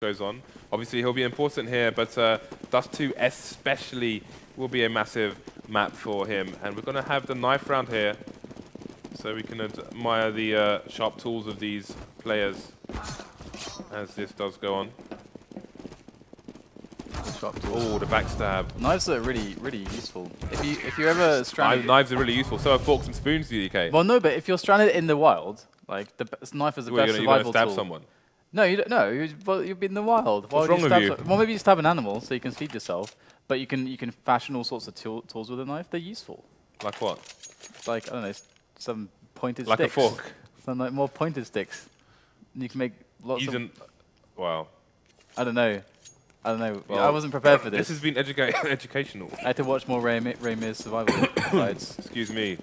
goes on. Obviously, he'll be important here, but Dust 2 especially will be a massive map for him. And we're going to have the knife round here, so we can admire the sharp tools of these players as this does go on. Oh, the backstab. Knives are really useful. If you're ever stranded, knives are really useful. So are forks and spoons, DK. Well, no, but if you're stranded in the wild, like the knife is the best survival stab tool. Someone. No, you don't. No, you'll be in the wild. What's wrong with you? Well, maybe you stab an animal so you can feed yourself. But you can fashion all sorts of tools with a knife. They're useful. Like what? Like I don't know, some pointed sticks. Like a fork. Some like more pointed sticks. And you can make lots of. Wow. I don't know. Well, I wasn't prepared for this. This has been educational. I had to watch more Raymir's survival guides. Excuse me.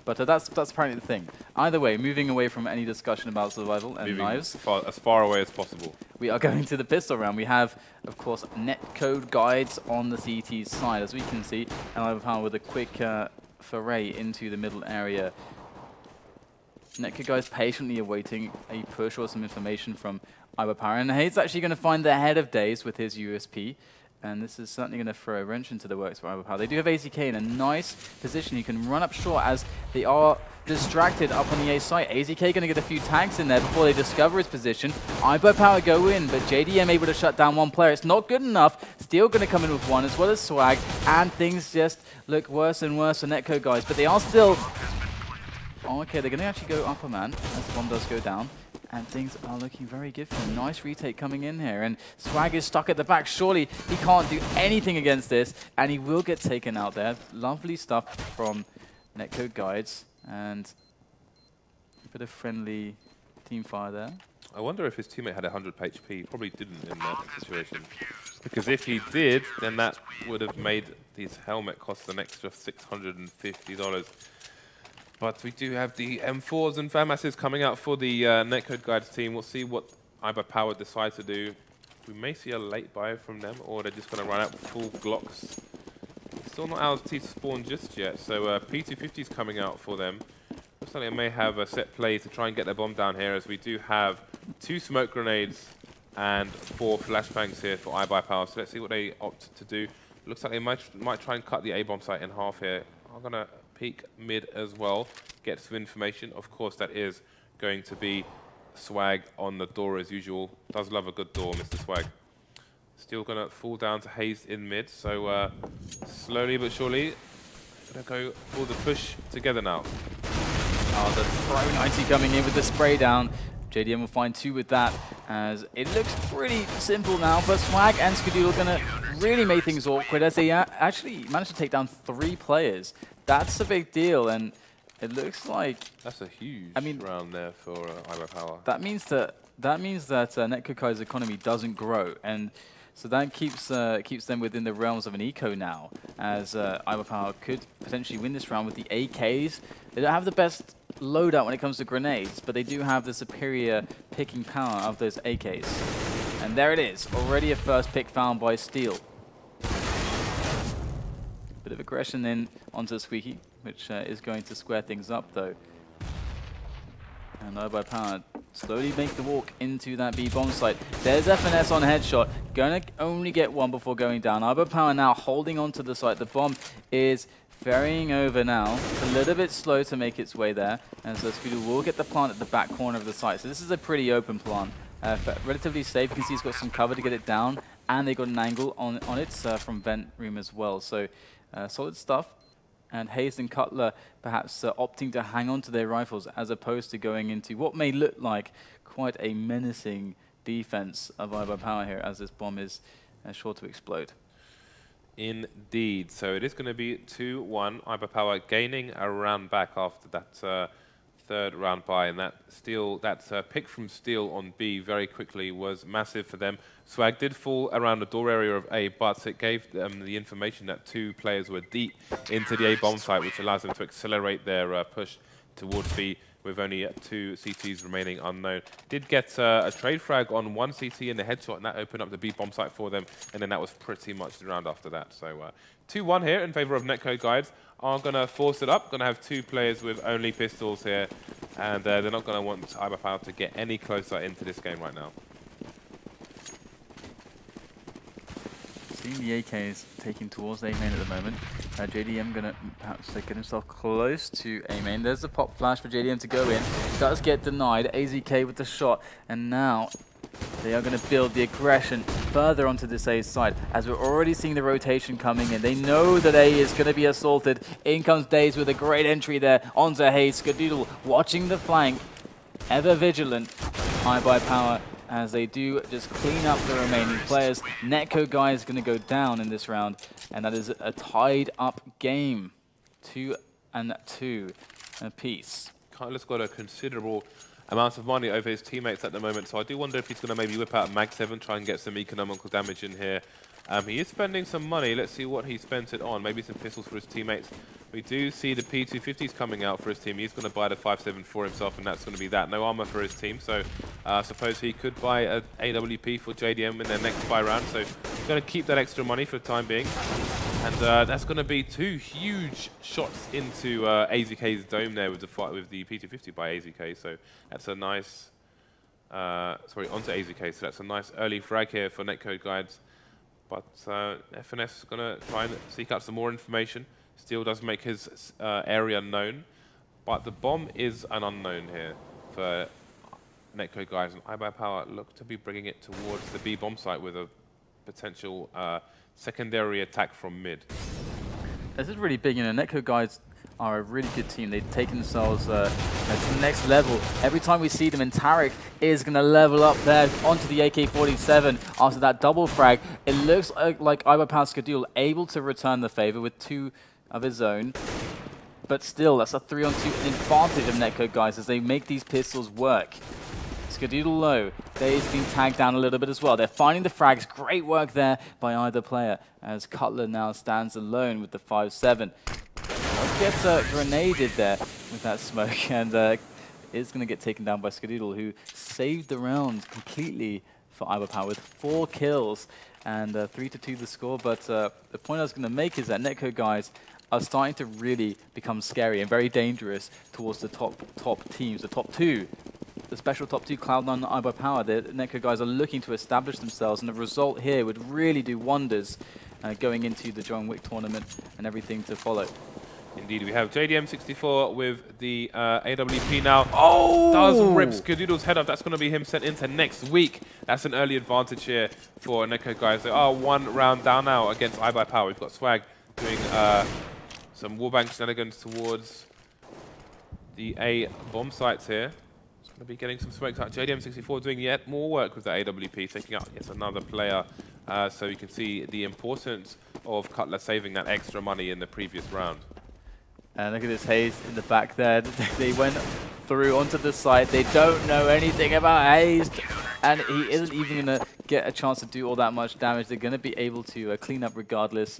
But that's apparently the thing. Either way, moving away from any discussion about survival and knives. As far away as possible. We are going to the pistol round. We have, of course, NetcodeGuides on the CT side, as we can see. And iBUYPOWER with a quick foray into the middle area. NetcodeGuides patiently awaiting a push or some information from iBUYPOWER. And Hayes actually going to find the head of days with his USP. And this is certainly going to throw a wrench into the works for iBUYPOWER. They do have AZK in a nice position. He can run up short as they are distracted up on the A site. AZK going to get a few tags in there before they discover his position. iBUYPOWER go in, but JDM able to shut down one player. It's not good enough. Steel going to come in with one, as well as Swag. And things just look worse and worse for NetcodeGuides. But they are still... Oh, okay, they're going to actually go upper man as the bomb does go down. And things are looking very good for him. Nice retake coming in here. And Swag is stuck at the back. Surely he can't do anything against this. And he will get taken out there. Lovely stuff from NetcodeGuides. And a bit of friendly team fire there. I wonder if his teammate had 100 HP. He probably didn't in that situation. Because if he did, then that would have made his helmet cost an extra $650. But we do have the M4s and FAMASs coming out for the NetcodeGuides team. We'll see what iBUYPOWER decide to do. We may see a late buy from them, or they're just going to run out full Glocks. Still not out of T to spawn just yet, so P250 is coming out for them. Looks like they may have a set play to try and get their bomb down here, as we do have 2 smoke grenades and 4 flashbangs here for iBUYPOWER. So let's see what they opt to do. Looks like they might try and cut the A-bomb site in half here. I'm going to peek mid as well, get some information. Of course, that is going to be Swag on the door as usual. Does love a good door, Mr. Swag. Still going to fall down to Hayes in mid, so slowly but surely, going to go for the push together now. Oh, the Pro 90 coming in with the spray down. JDM will find 2 with that, as it looks pretty simple now, but Swag and Skadoodle are going to really make things awkward as they actually managed to take down 3 players. That's a big deal, and it looks like... That's a huge round there for iBUYPOWER. That means that NetcodeGuides' economy doesn't grow, and so that keeps them within the realms of an eco now, as iBUYPOWER could potentially win this round with the AKs. They don't have the best loadout when it comes to grenades, but they do have the superior picking power of those AKs. And there it is, already a first pick found by Steel. Bit of aggression then onto Squeaky, which is going to square things up though. And iBUYPOWER slowly make the walk into that B bomb site. There's FNS on headshot, gonna only get 1 before going down. iBUYPOWER now holding on to the site. The bomb is ferrying over now, a little bit slow to make its way there. And so Scooter will get the plant at the back corner of the site. So this is a pretty open plant. Relatively safe, you can see it's got some cover to get it down. And they got an angle on it from vent room as well. So solid stuff. And Hayes and Cutler perhaps opting to hang on to their rifles as opposed to going into what may look like quite a menacing defense of iBUYPOWER here, as this bomb is sure to explode. Indeed. So it is going to be 2-1. iBUYPOWER gaining a round back after that third round buy, and that pick from Steel on B very quickly was massive for them. Swag did fall around the door area of A, but it gave them the information that 2 players were deep into the A bomb site, which allows them to accelerate their push towards B with only 2 CTs remaining unknown. Did get a trade frag on 1 CT in the headshot, and that opened up the B bomb site for them, and then that was pretty much the round after that. So 2-1 here in favor of NetcodeGuides. Are going to force it up, going to have 2 players with only pistols here, and they're not going to want iBUYPOWER to get any closer into this game right now. seeing the AKs taking towards A main at the moment. JDM gonna perhaps get himself close to A main. There's the pop flash for JDM to go in. Does get denied. AZK with the shot, and now they are going to build the aggression further onto this A side, as we're already seeing the rotation coming in. They know that A is going to be assaulted. In comes Daze with a great entry there onto Hayes. Skadoodle watching the flank, ever vigilant. iBUYPOWER as they do just clean up the remaining players. NetcodeGuides is going to go down in this round, and that is a tied up game, 2-2 apiece. Kyler's got a considerable amount of money over his teammates at the moment, so I do wonder if he's going to maybe whip out Mag 7, try and get some economical damage in here. He is spending some money. Let's see what he spent it on. Maybe some pistols for his teammates. We do see the P250s coming out for his team. He's going to buy the 5.7 for himself, and that's going to be that. No armor for his team, so I suppose he could buy an AWP for JDM in their next buy round. So going to keep that extra money for the time being. And that's going to be 2 huge shots into AZK's dome there with the P250 by AZK. So that's a nice, onto AZK. So that's a nice early frag here for NetcodeGuides. But FNS is going to try and seek out some more information. Steel does make his area known, but the bomb is an unknown here for NetcodeGuides. And iBUYPOWER look to be bringing it towards the B bomb site with a potential secondary attack from mid. This is really big. You know, NetcodeGuides are a really good team. They've taken themselves to the next level. Every time we see them, and Tarek is going to level up there onto the AK-47 after that double frag. It looks like iBUYPOWER Skadoodle able to return the favor with 2 of his own. But still, that's a 3-on-2 advantage of NetcodeGuides as they make these pistols work. Skadoodle low. They've been tagged down a little bit as well. They're finding the frags. Great work there by either player, as Cutler now stands alone with the 5.7. Gets grenaded there with that smoke, and is going to get taken down by Skadoodle, who saved the round completely for iBUYPOWER with 4 kills and 3-2 the score. But the point I was going to make is that NetcodeGuides are starting to really become scary and very dangerous towards the top teams, the top 2. The special top 2, Cloud9 and iBUYPOWER. The NetcodeGuides are looking to establish themselves, and the result here would really do wonders going into the John Wick tournament and everything to follow. Indeed, we have JDM64 with the AWP now. Oh! Does rip Skadoodle's head off. That's going to be him sent into next week. That's an early advantage here for NetcodeGuides. They are 1 round down now against iBUYPOWER. We've got Swag doing some wallbang shenanigans towards the A bomb sites here. It's going to be getting some smokes out. JDM64 doing yet more work with the AWP, taking out yet another player. So you can see the importance of Cutler saving that extra money in the previous round. And look at this Hayes in the back there. They went through onto the side. They don't know anything about Hayes. And he isn't even going to get a chance to do all that much damage. They're going to be able to clean up regardless.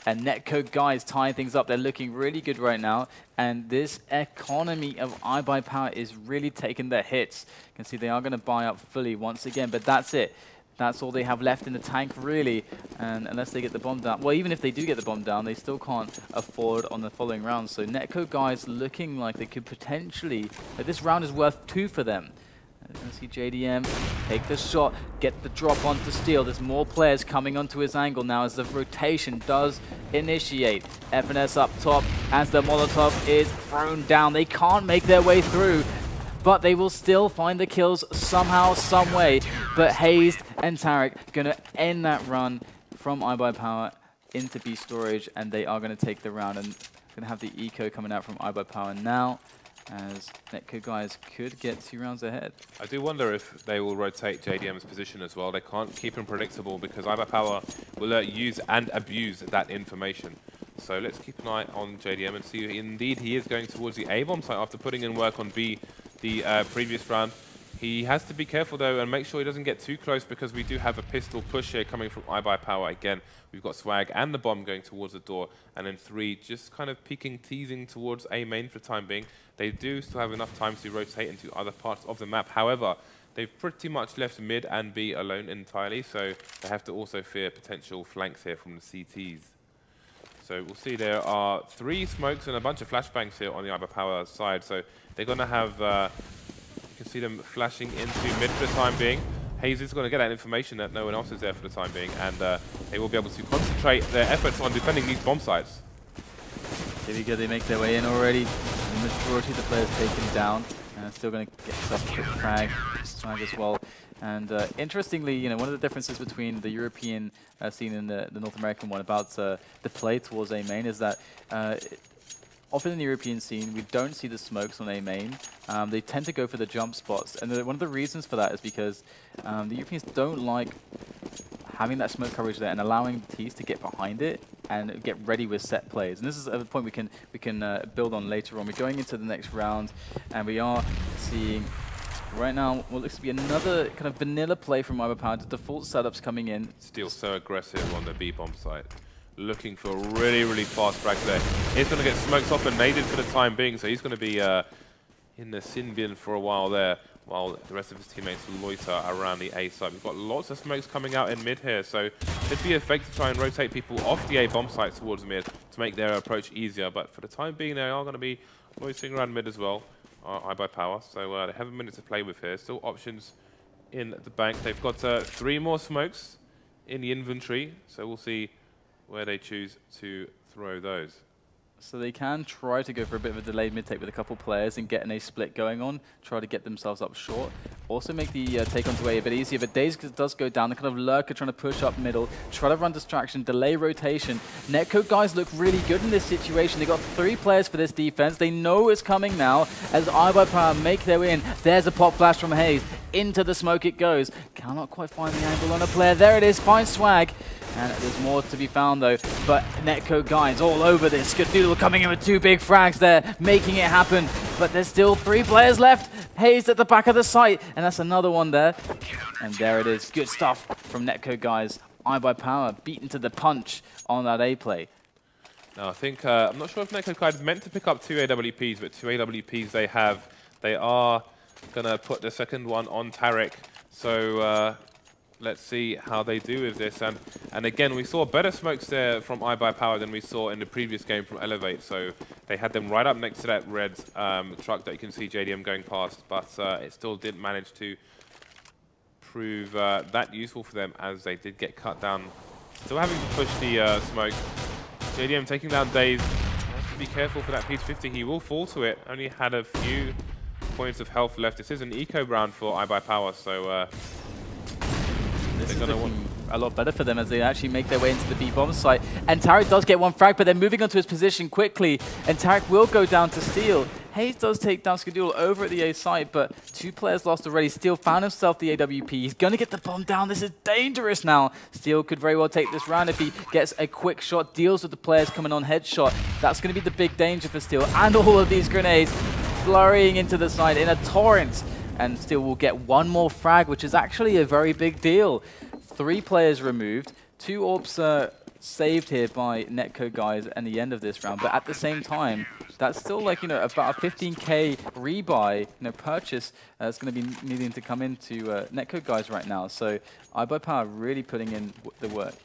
And NetcodeGuides tying things up. They're looking really good right now. And this economy of iBUYPOWER is really taking their hits. You can see they are going to buy up fully once again. But that's it. That's all they have left in the tank, really. And unless they get the bomb down. Well, even if they do get the bomb down, they still can't afford on the following round. So NetcodeGuides looking like they could potentially... this round is worth 2 for them. You can see JDM take the shot, get the drop onto Steel. There's more players coming onto his angle now as the rotation does initiate. FNS up top as the Molotov is thrown down. They can't make their way through, but they will still find the kills somehow, some way. But Hayes and Tarek going to end that run from iBUYPOWER into B storage, and they are going to take the round. And going to have the eco coming out from iBUYPOWER now, as NetcodeGuides could get 2 rounds ahead. I do wonder if they will rotate JDM's position as well. They can't keep him predictable because iBUYPOWER will use and abuse that information. So let's keep an eye on JDM and see indeed he is going towards the A-bomb site after putting in work on B the previous round. He has to be careful though and make sure he doesn't get too close because we do have a pistol push here coming from iBUYPOWER again. We've got Swag and the bomb going towards the door, and then 3 just kind of peeking, teasing towards A main for the time being. They do still have enough time to rotate into other parts of the map. However, they've pretty much left mid and B alone entirely, so they have to also fear potential flanks here from the CTs. So we'll see there are 3 smokes and a bunch of flashbangs here on the iBUYPOWER side, so they're going to have... you can see them flashing into mid for the time being. Hayes is going to get that information that no one else is there for the time being, and they will be able to concentrate their efforts on defending these bomb sites. Here we go, they make their way in already. The majority of the players taken down. Still going to get themselves a quick frag as well. And interestingly, you know, one of the differences between the European scene and the North American one about the play towards A main is that often in the European scene, we don't see the smokes on A main. They tend to go for the jump spots. And one of the reasons for that is because the Europeans don't like having that smoke coverage there and allowing the T's to get behind it and get ready with set plays. And this is a point we can build on later on. We're going into the next round, and we are seeing right now what looks to be another kind of vanilla play from iBUYPOWER. The default setups coming in. Still so aggressive on the B bomb site. Looking for a really, really fast frag there. He's going to get smoked off and naded for the time being, so he's going to be in the sin bin for a while there, while the rest of his teammates loiter around the A site. We've got lots of smokes coming out in mid here, so it'd be effective to try and rotate people off the A bomb site towards mid to make their approach easier. But for the time being, they are going to be loitering around mid as well, iBUYPOWER. So they have a minute to play with here. Still options in the bank. They've got 3 more smokes in the inventory, so we'll see where they choose to throw those. So they can try to go for a bit of a delayed mid-take with a couple players and get an A split going on, try to get themselves up short. Also make the take onto A bit easier, but Daze does go down. The kind of lurker trying to push up middle, try to run distraction, delay rotation. NetcodeGuides look really good in this situation. They got 3 players for this defense. They know it's coming now as iBUYPOWER make their way in. There's a pop flash from Hayes. Into the smoke it goes. Cannot quite find the angle on a player. There it is, finds swag. And there's more to be found though, but NetcodeGuides all over this. Skadoodle coming in with 2 big frags there, making it happen. But there's still 3 players left. Hayes at the back of the site, and that's another one there. And there it is, good stuff from NetcodeGuides. iBUYPOWER beaten to the punch on that A play. Now I think, I'm not sure if NetcodeGuides meant to pick up 2 AWPs, but 2 AWPs they have. They are gonna put the second one on Tarek. So let's see how they do with this. And again, we saw better smokes there from iBUYPOWER than we saw in the previous game from Elevate. So they had them right up next to that red truck that you can see JDM going past, but it still didn't manage to prove that useful for them, as they did get cut down. Still having to push the smoke. JDM taking down Daze. Has to be careful for that P50. He will fall to it. Only had a few points of health left. This is an eco round for iBUYPOWER, so this is looking a lot better for them as they actually make their way into the B bomb site. And Tarek does get 1 frag, but they're moving onto his position quickly. And Tarek will go down to steal. Hayes does take down Skadoodle over at the A site, but 2 players lost already. Steel found himself the AWP. He's going to get the bomb down. This is dangerous now. Steel could very well take this round if he gets a quick shot, deals with the players coming on headshot. That's going to be the big danger for Steel. And all of these grenades flurrying into the side in a torrent. And Steel will get 1 more frag, which is actually a very big deal. 3 players removed, 2 AWPs saved here by NetcodeGuides at the end of this round. But at the same time, that's still like, you know, about a 15k rebuy, you know, purchase that's going to be needing to come into NetcodeGuides right now. So iBUYPOWER really putting in the work.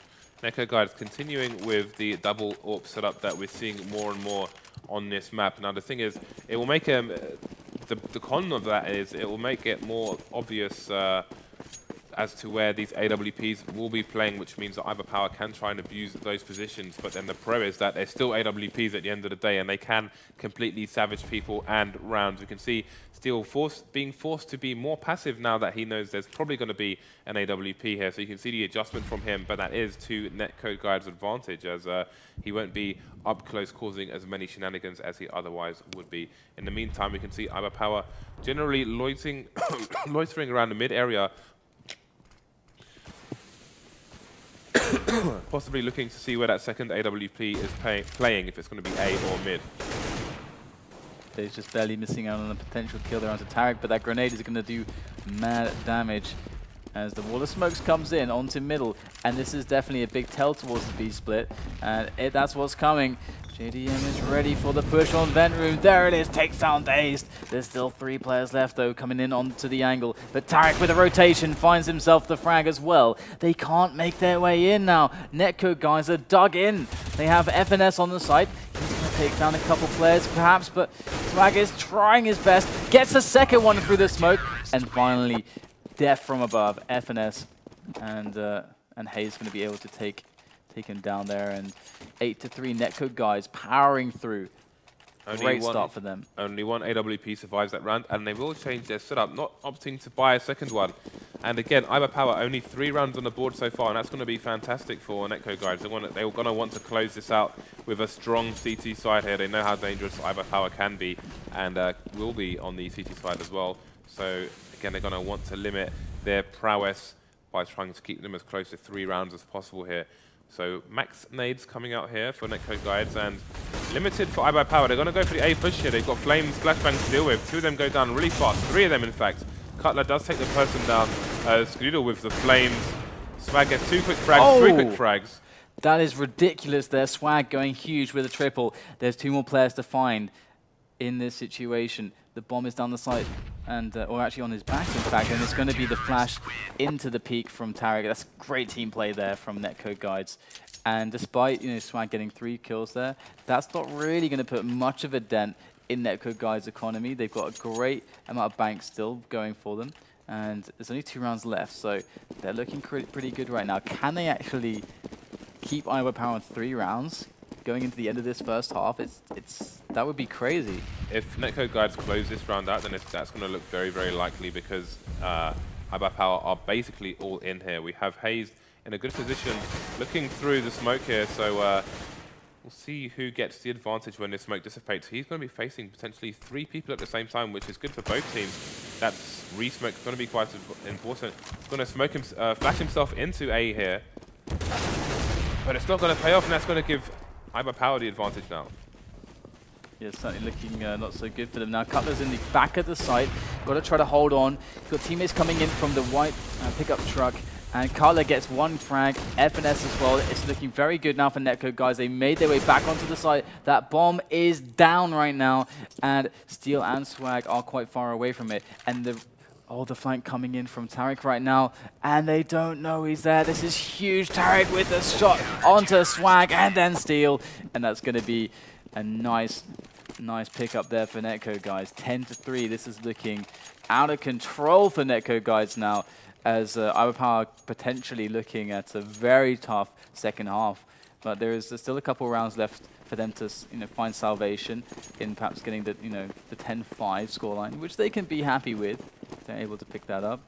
NetcodeGuides continuing with the double AWP setup that we're seeing more and more on this map. Now the thing is, it will make the con of that is it will make it more obvious as to where these AWPs will be playing, which means that iBUYPOWER can try and abuse those positions. But then the pro is that they're still AWPs at the end of the day, and they can completely savage people and rounds. We can see Steel being forced to be more passive now that he knows there's probably going to be an AWP here. So you can see the adjustment from him, but that is to NetcodeGuides' advantage, as he won't be up close causing as many shenanigans as he otherwise would be. In the meantime, we can see iBUYPOWER generally loitering around the mid area, possibly looking to see where that second AWP is playing, if it's going to be A or mid. He's just barely missing out on a potential kill there onto Tarek, but that grenade is going to do mad damage as the wall of smokes comes in onto middle, and this is definitely a big tell towards the B split, and that's what's coming. JDM is ready for the push on vent room. There it is, takes down Dazed. There's still 3 players left though, coming in onto the angle, but Tarek with a rotation finds himself the frag as well. They can't make their way in now. NetcodeGuides are dug in. They have FNS on the side. He's going to take down a couple players perhaps, but Swag is trying his best, gets a second one through the smoke, and finally death from above. FNS and Hayes going to be able to take him down there. And 8-3 NetcodeGuides powering through. Great start for them. Only one AWP survives that round, and they will change their setup, not opting to buy a second one. And again, iBUYPOWER only 3 rounds on the board so far, and that's going to be fantastic for NetcodeGuides. They're going to want to close this out with a strong CT side here. They know how dangerous iBUYPOWER can be, and will be on the CT side as well. So again, they're going to want to limit their prowess by trying to keep them as close to 3 rounds as possible here. So max nades coming out here for NetcodeGuides, and limited for iBUYPOWER. They're going to go for the A push here. They've got Flames, Flashbangs to deal with. 2 of them go down really fast. 3 of them, in fact. Cutler does take the person down. Skadoodle with the Flames. Swag gets 2 quick frags, 3 quick frags. That is ridiculous there. Swag going huge with a triple. There's 2 more players to find in this situation. The bomb is down the side, and or actually on his back, in fact, and it's going to be the flash into the peak from Tarek. That's great team play there from NetcodeGuides. And despite Swag getting 3 kills there, that's not really going to put much of a dent in NetcodeGuides' economy. They've got a great amount of bank still going for them, and there's only 2 rounds left, so they're looking pretty good right now. Can they actually keep iBUYPOWER on 3 rounds? Going into the end of this first half, that would be crazy. If NetcodeGuides close this round out, then that's going to look very, very likely, because iBUYPOWER are basically all in here. We have Hayes in a good position, looking through the smoke here, so we'll see who gets the advantage when this smoke dissipates. He's going to be facing potentially 3 people at the same time, which is good for both teams. That re-smoke is going to be quite important. He's going to smoke him, flash himself into A here, but it's not going to pay off, and that's going to give iBUYPOWER the advantage now. Yeah, certainly looking not so good for them now. Cutler's in the back of the site. Got to try to hold on. Got teammates coming in from the white pickup truck. And Cutler gets 1 frag. FNS as well. It's looking very good now for NetcodeGuides. They made their way back onto the site. That bomb is down right now. And Steel and Swag are quite far away from it. And the flank coming in from Tarek right now, and they don't know he's there. This is huge. Tarek with a shot onto Swag and then Steel, and that's going to be a nice pickup there for NetcodeGuides. 10-3. This is looking out of control for NetcodeGuides now, as iBUYPOWER potentially looking at a very tough second half. But there is still a couple rounds left for them to find salvation in perhaps getting the 10-5 scoreline, which they can be happy with. They're able to pick that up.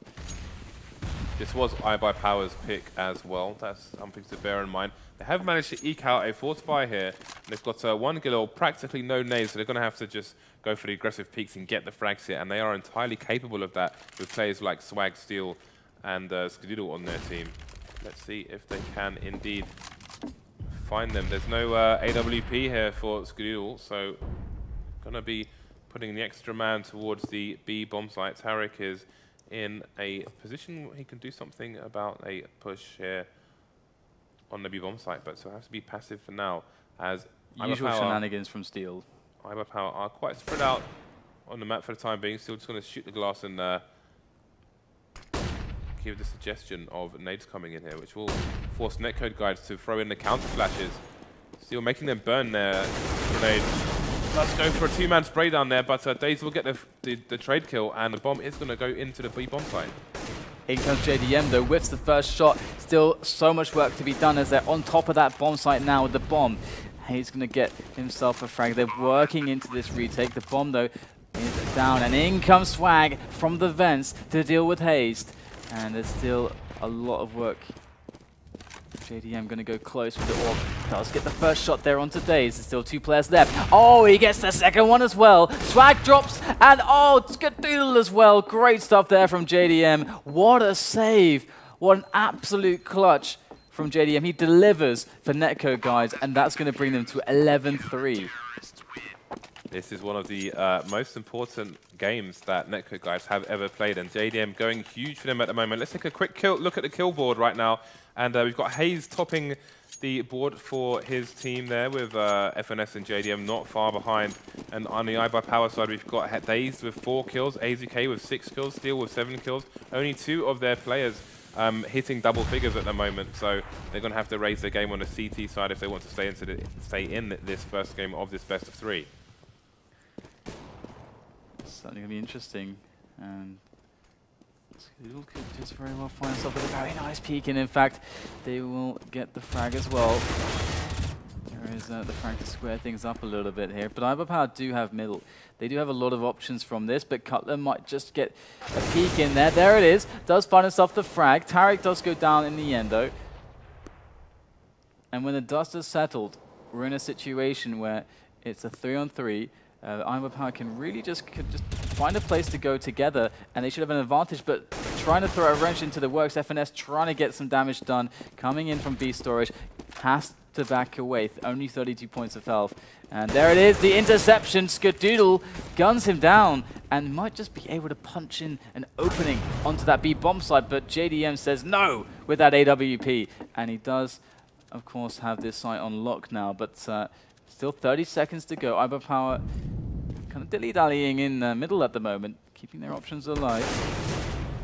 This was iBUYPOWER's pick as well. That's something to bear in mind. They have managed to eke out a 4th buy here. And they've got 1 Gilil, practically no nades, so they're going to have to just go for the aggressive peaks and get the frags here. And they are entirely capable of that with players like Swag, Steel, and Skadoodle on their team. Let's see if they can indeed find them. There's no AWP here for Skadoodle, so going to be putting the extra man towards the B bomb site. Tarek is in a position where he can do something about a push here on the B bomb site, but so has to be passive for now, as usual shenanigans from Steel. iBUYPOWER are quite spread out on the map for the time being. Still just going to shoot the glass and give the suggestion of nades coming in here, which will force NetcodeGuides to throw in the counter flashes. Steel making them burn their grenades. Let's go for a 2-man spray down there, but Daze will get the trade kill, and the bomb is going to go into the B bomb site. In comes JDM though, whiffs the first shot. Still so much work to be done as they're on top of that bomb site now with the bomb. He's going to get himself a frag. They're working into this retake. The bomb though is down, and in comes Swag from the vents to deal with Haste. And there's still a lot of work. JDM going to go close with the orb. Does get the first shot there onto Daze. There's still 2 players left. Oh, he gets the second one as well. Swag drops, and oh, Skadoodle as well. Great stuff there from JDM. What a save. What an absolute clutch from JDM. He delivers for NetcodeGuides, and that's going to bring them to 11-3. This is one of the most important games that NetcodeGuides have ever played, and JDM going huge for them at the moment. Let's take a quick look at the kill board right now. And we've got Hayes topping the board for his team there, with FNS and JDM not far behind. And on the iBUYPOWER side, we've got Daze with 4 kills, AZK with 6 kills, Steel with 7 kills. Only 2 of their players hitting double figures at the moment, so they're going to have to raise their game on the CT side if they want to stay in this first game of this best of 3. Certainly going to be interesting. And Skadoodle could just very well find himself with a very nice peek, and in fact, they will get the frag as well. There is the frag to square things up a little bit here, but iBUYPOWER do have middle. They do have a lot of options from this, but Cutler might just get a peek in there. There it is. Does find himself the frag. Tarek does go down in the end, though. And when the dust has settled, we're in a situation where it's a 3-on-3. iBUYPOWER can really just find a place to go together, and they should have an advantage, but trying to throw a wrench into the works. FNS trying to get some damage done. Coming in from B storage. Has to back away. Only 32 points of health. And there it is, the interception. Skadoodle guns him down and might just be able to punch in an opening onto that B bomb side, but JDM says no with that AWP. And he does, of course, have this site on lock now, but still 30 seconds to go. iBUYPOWER kind of dilly-dallying in the middle at the moment, keeping their options alive.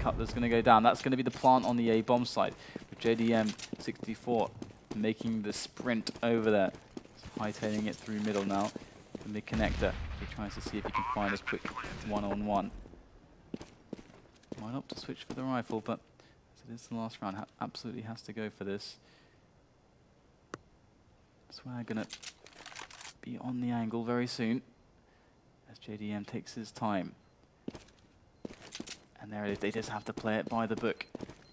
Cutler's going to go down. That's going to be the plant on the A bomb side, with JDM 64 making the sprint over there. Hightailing it through middle now. The mid connector. He tries to see if he can find a quick one-on-one. Might opt to switch for the rifle, but as it is the last round, absolutely has to go for this. Swag gonna be on the angle very soon as JDM takes his time. And there it is. They just have to play it by the book.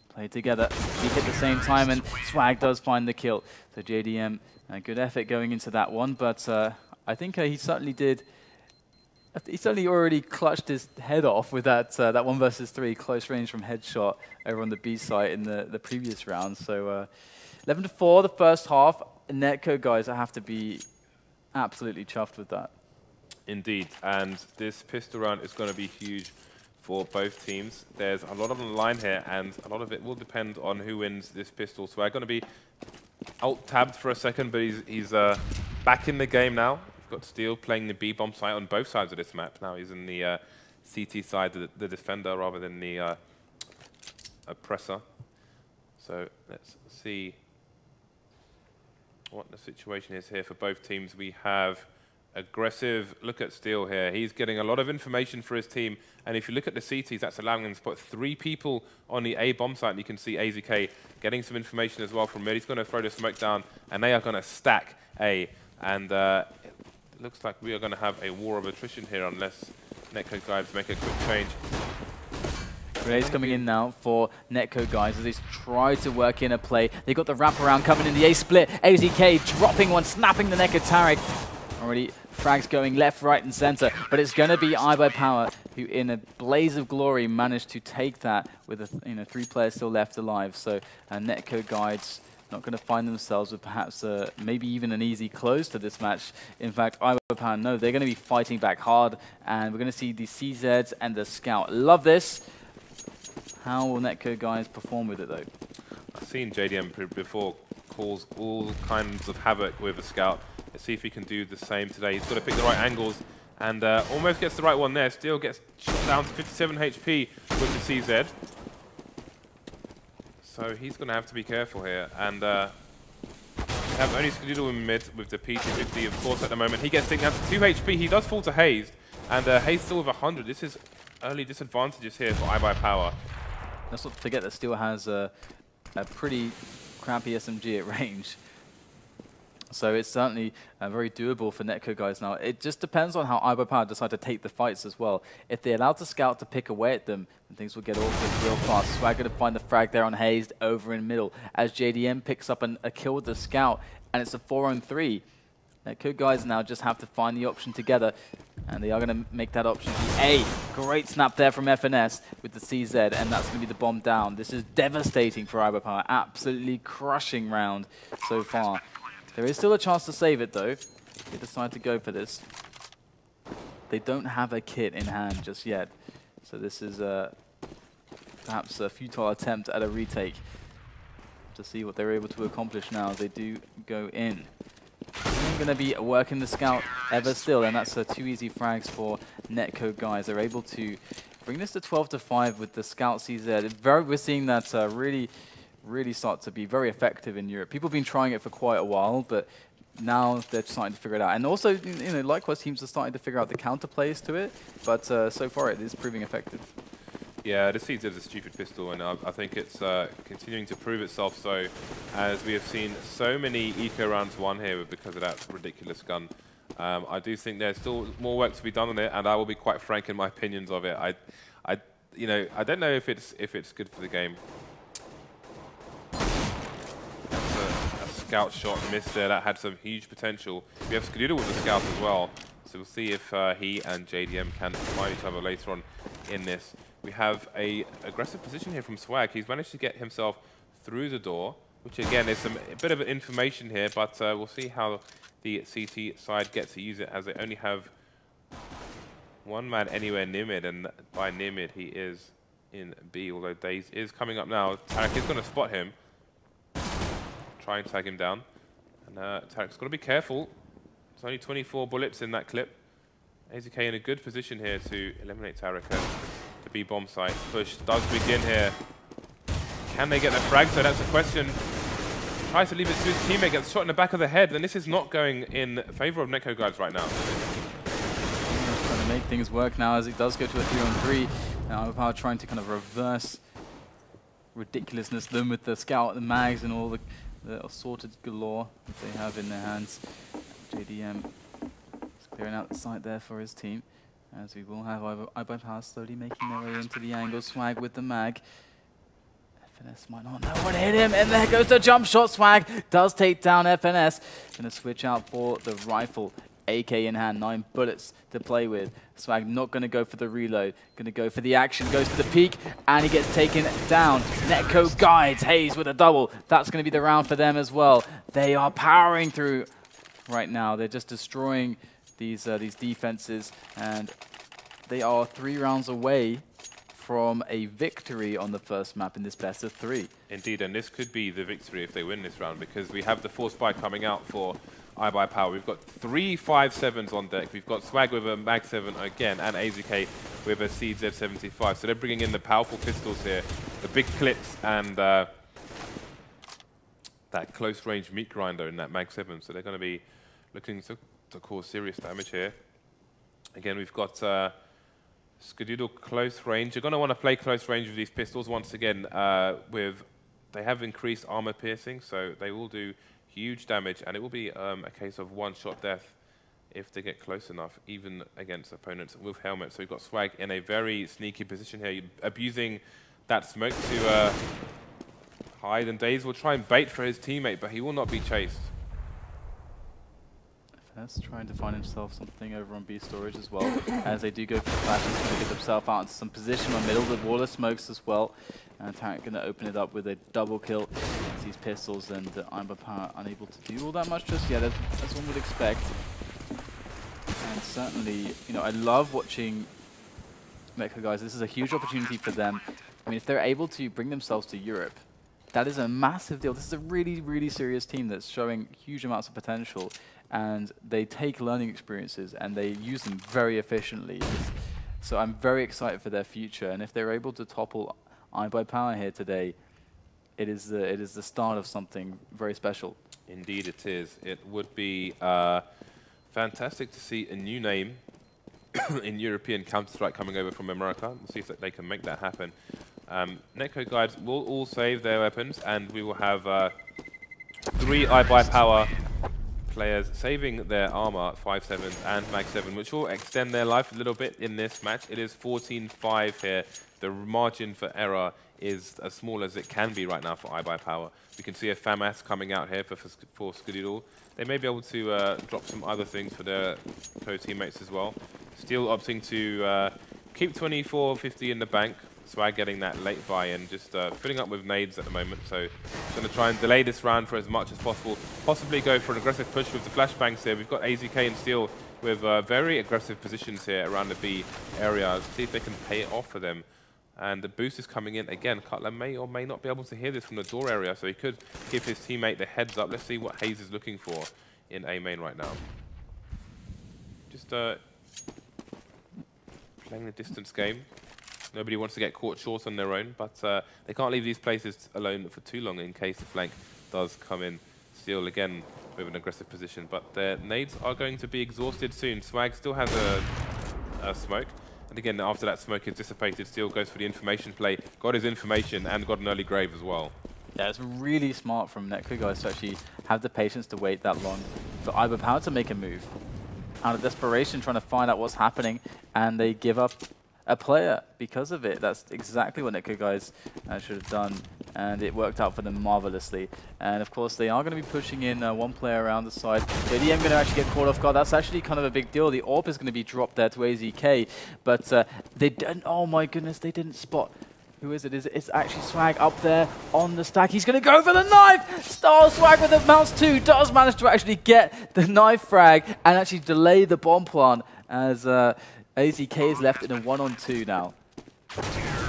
Play together, peek at the same time, and Swag does find the kill. So JDM, good effort going into that one, but I think he certainly did. He certainly already clutched his head off with that that 1 versus 3 close range from headshot over on the B site in the previous round. So 11-4 the first half. NetcodeGuides, I have to be absolutely chuffed with that. Indeed, and this pistol round is going to be huge for both teams. There's a lot on the line here, and a lot of it will depend on who wins this pistol. So I'm going to be alt-tabbed for a second, but he's back in the game now. We've got Steel playing the B-bomb site on both sides of this map. Now he's in the CT side, the defender, rather than the oppressor. So let's see what the situation is here for both teams. We have aggressive look at Steel here. He's getting a lot of information for his team, and if you look at the CTs, that's allowing him to put 3 people on the A bomb site, and you can see AZK getting some information as well from mid. He's going to throw the smoke down, and they are going to stack A, and it looks like we are going to have a war of attrition here unless NetcodeGuides make a quick change. Grenades coming in now for NetcodeGuides as they try to work in a play. They got the wraparound coming in, the A split. AZK dropping one, snapping the neck of Tarek. Already frags going left, right, and center, but it's going to be iBUYPOWER who, in a blaze of glory, managed to take that with 3 players still left alive. So NetcodeGuides not going to find themselves with perhaps maybe even an easy close to this match. In fact, iBUYPOWER, no, they're going to be fighting back hard, and we're going to see the CZs and the Scout. Love this. How will NetcodeGuides perform with it, though? I've seen JDM before cause all kinds of havoc with a Scout. Let's see if he can do the same today. He's got to pick the right angles and almost gets the right one there. Still gets shot down to 57 HP with the CZ. So he's going to have to be careful here. And we have only Skadoodle in mid with the P250, of course, at the moment. He gets taken down to 2 HP. He does fall to Hazed. And Hazed still with 100. This is early disadvantages here for iBUYPOWER. Let's not forget that Steel has a pretty crappy SMG at range. So it's certainly very doable for NetcodeGuides now. It just depends on how iBUYPOWER decide to take the fights as well. If they allow the Scout to pick away at them, then things will get awkward real fast. Swag going to find the frag there on Hazed over in middle as JDM picks up a kill with the Scout, and it's a 4-on-3. NetcodeGuides now just have to find the option together, and they are going to make that option A. Great snap there from FNS with the CZ, and that's going to be the bomb down. This is devastating for iBUYPOWER. Absolutely crushing round so far. There is still a chance to save it, though. They decide to go for this. They don't have a kit in hand just yet, so this is perhaps a futile attempt at a retake. To see what they're able to accomplish now. They do go in. I'm going to be working the Scout ever still, and that's 2 easy frags for NetcodeGuides. They're able to bring this to 12-5 with the Scout CZ. We're seeing that really start to be very effective in Europe. People have been trying it for quite a while, but now they're starting to figure it out. And also, likewise, teams are starting to figure out the counterplays to it, but so far it is proving effective. Yeah, this seems as a stupid pistol, and I think it's continuing to prove itself so, as we have seen so many eco rounds won here because of that ridiculous gun. I do think there's still more work to be done on it, and I will be quite frank in my opinions of it. You know, I don't know if it's good for the game. That's a scout shot missed there. That had some huge potential. We have Skadoodle with the scout as well, so we'll see if he and JDM can find each other later on in this. We have a aggressive position here from Swag. He's managed to get himself through the door, which again is a bit of information here, but we'll see how the CT side gets to use it, as they only have one man anywhere near mid, and by near mid he is in B, although Daze is coming up now. Tarek is going to spot him, try and tag him down, and Tarek's got to be careful. There's only 24 bullets in that clip. AZK in a good position here to eliminate Tarek. The B bomb site push does begin here. Can they get the frag? So that's a question. Tries to leave it to his teammate, gets shot in the back of the head, and this is not going in favor of NetcodeGuides right now. Trying to make things work now as it does go to a 3-on-3. Now iBUYPOWER trying to kind of reverse ridiculousness them with the scout, the mags, and all the assorted galore that they have in their hands. JDM is clearing out the site there for his team, as we will have iBUYPOWER slowly making their way into the angle. Swag with the mag. FNS might not know what hit him, and there goes the jump shot. Swag does take down FNS. Gonna switch out for the rifle. AK in hand, 9 bullets to play with. Swag not gonna go for the reload, gonna go for the action, goes to the peak, and he gets taken down. NetcodeGuides, Hayes with a double. That's gonna be the round for them as well. They are powering through right now. They're just destroying these defenses, and they are 3 rounds away from a victory on the first map in this best of 3. Indeed, and this could be the victory if they win this round, because we have the force buy coming out for iBUYPOWER. We've got 3 5.7s on deck. We've got Swag with a Mag 7 again, and AZK with a CZ75. So they're bringing in the powerful pistols here, the big clips, and that close range meat grinder in that Mag 7. So they're going to be looking to cause serious damage here. Again, we've got Skadoodle close range. You're going to want to play close range with these pistols once again. They have increased armor piercing, so they will do huge damage, and it will be a case of one-shot death if they get close enough, even against opponents with helmets. So we've got Swag in a very sneaky position here, abusing that smoke to hide, and Daze will try and bait for his teammate, but he will not be chased. FNS trying to find himself something over on B storage as well, as they do go for the flash. He's going to get himself out into some position on middle. The wall of smokes as well. And Tarek going to open it up with a double kill against these pistols, and iBUYPOWER unable to do all that much just yet, as one would expect. And certainly, you know, I love watching NetcodeGuides. This is a huge opportunity for them. I mean, if they're able to bring themselves to Europe, that is a massive deal. This is a really, really serious team that's showing huge amounts of potential, and they take learning experiences and they use them very efficiently. So I'm very excited for their future, and if they're able to topple iBUYPOWER here today, it is the start of something very special. Indeed it is. It would be fantastic to see a new name in European Counter-Strike coming over from America. We'll see if they can make that happen. NetcodeGuides will all save their weapons, and we will have 3 iBUYPOWER players saving their armor, 5.7 and Mag 7, which will extend their life a little bit in this match. It is 14-5 here. The margin for error is as small as it can be right now for iBUYPOWER. We can see a FAMAS coming out here for Skadoodle. They may be able to drop some other things for their co-teammates as well. Still opting to keep 24.50 in the bank. Swag getting that late buy and just filling up with nades at the moment. So going to try and delay this round for as much as possible. Possibly go for an aggressive push with the flashbangs here. We've got AZK and Steel with very aggressive positions here around the B area. See if they can pay it off for them. And the boost is coming in again. Cutler may or may not be able to hear this from the door area, so he could give his teammate the heads up. Let's see what Hayes is looking for in A main right now. Just playing the distance game. Nobody wants to get caught short on their own, but they can't leave these places alone for too long in case the flank does come in. Steel again with an aggressive position, but their nades are going to be exhausted soon. Swag still has a smoke, And again, after that smoke is dissipated, Steel goes for the information play, got his information, and got an early grave as well. Yeah, it's really smart from NetcodeGuides to actually have the patience to wait that long for iBUYPOWER to make a move. Out of desperation, trying to find out what's happening, and they give up a player because of it. That's exactly what NetcodeGuides should have done, and it worked out for them marvelously. And of course, they are going to be pushing in one player around the side. JDM going to actually get caught off guard. That's actually kind of a big deal. The AWP is going to be dropped there to AZK, but they didn't. Oh my goodness, they didn't spot. Who is it? It's actually Swag up there on the stack. He's going to go for the knife! Star Swag with the mouse 2 does manage to actually get the knife frag and actually delay the bomb plant as AZK is left in a 1-on-2 now.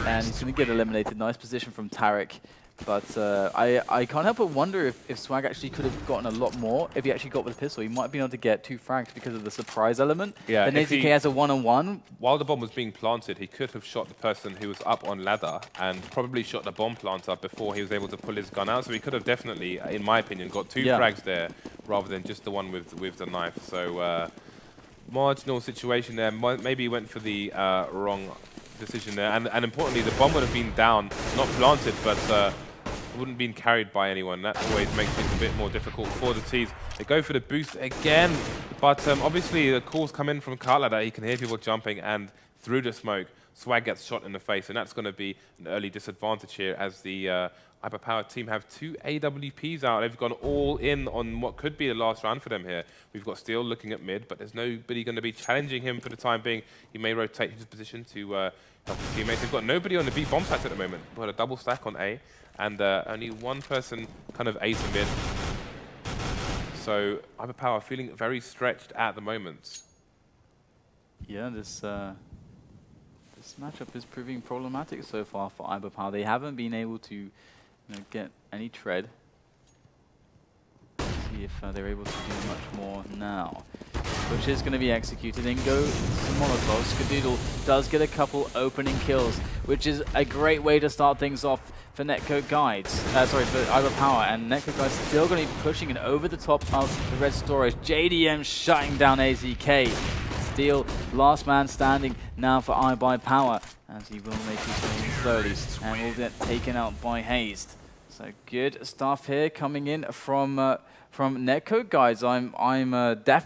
And he's going to get eliminated. Nice position from Tarek. But I can't help but wonder if Swag actually could have gotten a lot more if he actually got with a pistol. He might have been able to get 2 frags because of the surprise element. Yeah, then AZK has a 1-on-1. While the bomb was being planted, he could have shot the person who was up on ladder and probably shot the bomb planter before he was able to pull his gun out. So he could have definitely, in my opinion, got 2 frags there rather than just the one with the knife. So marginal situation there. Maybe he went for the wrong decision there. And importantly, the bomb would have been down, not planted, but wouldn't have been carried by anyone. That always makes things a bit more difficult for the T's. They go for the boost again, but obviously the calls come in from Carla that he can hear people jumping, and through the smoke, Swag gets shot in the face, and that's going to be an early disadvantage here as the iBUYPOWER team have 2 AWPs out. They've gone all in on what could be the last round for them here. We've got Steel looking at mid, but there's nobody going to be challenging him for the time being. He may rotate his position to help his teammates. They've got nobody on the B bomb site at the moment. We've got a double stack on A, and only one person kind of A to mid. So iBUYPOWER feeling very stretched at the moment. Yeah, this matchup is proving problematic so far for iBUYPOWER. They haven't been able to get any tread. Let's see if they're able to do much more now. Which is going to be executed. Then go some Molotovs. Skadoodle does get a couple opening kills, which is a great way to start things off for NetcodeGuides. Sorry, for iBUYPOWER. And NetcodeGuides still going to be pushing it over the top of the red storage. JDM shutting down AZK. Steel, last man standing now for iBUYPOWER, as he will make his way slowly and will get taken out by Hazed. So good stuff here coming in from NetcodeGuides. I'm definitely